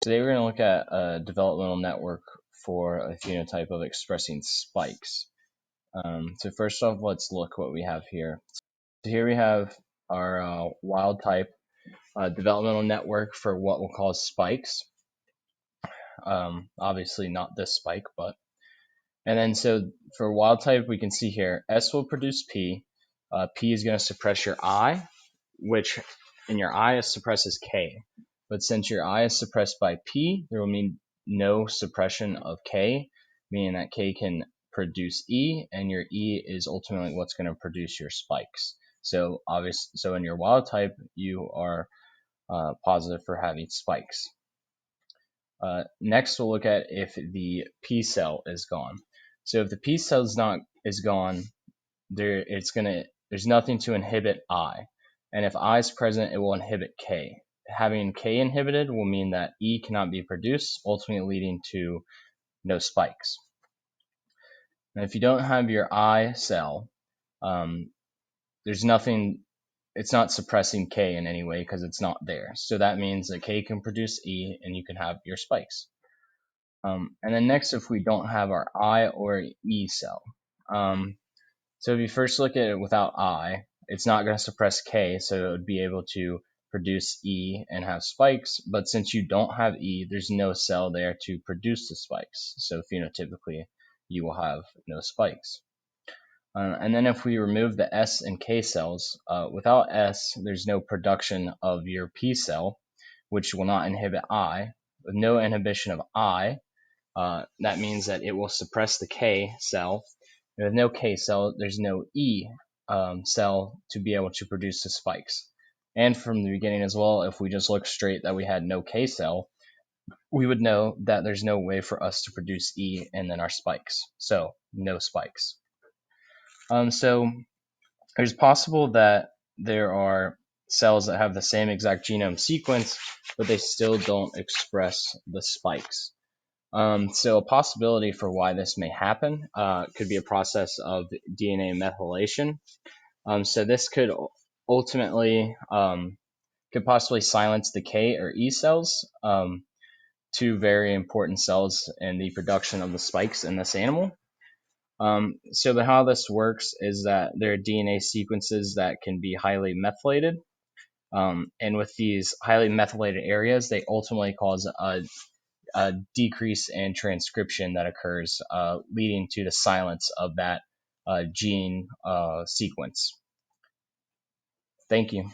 Today we're going to look at a developmental network for a phenotype of expressing spikes. So first off, let's look what we have here. So here we have our wild type developmental network for what we'll call spikes. Obviously not this spike, but. And then so for wild type, we can see here, S will produce P. P is going to suppress your I, which in your I suppresses K. But since your I is suppressed by P, there will mean no suppression of K, meaning that K can produce E, and your E is ultimately what's going to produce your spikes. So in your wild type, you are positive for having spikes. Next, we'll look at if the P cell is gone. So if the P cell is gone, there's nothing to inhibit I. And if I is present, it will inhibit K. Having K inhibited will mean that E cannot be produced, ultimately leading to no spikes. And if you don't have your I cell, there's nothing, it's not suppressing K in any way because it's not there. So that means that K can produce E and you can have your spikes. And then next, if we don't have our I or E cell. So if you first look at it without I, it's not going to suppress K, so it would be able to produce E and have spikes. But since you don't have E, there's no cell there to produce the spikes. So phenotypically, you will have no spikes. And then if we remove the S and K cells, without S, there's no production of your P cell, which will not inhibit I. With no inhibition of I, that means that it will suppress the K cell. And with no K cell, there's no E cell to be able to produce the spikes. And from the beginning as well, if we just look straight that we had no K cell, we would know that there's no way for us to produce E and then our spikes. So no spikes. So it's possible that there are cells that have the same exact genome sequence, but they still don't express the spikes. So a possibility for why this may happen could be a process of DNA methylation. So this could ultimately could possibly silence the K or E cells, two very important cells in the production of the spikes in this animal. So how this works is that there are DNA sequences that can be highly methylated. And with these highly methylated areas, they ultimately cause a decrease in transcription that occurs, leading to the silence of that gene sequence. Thank you.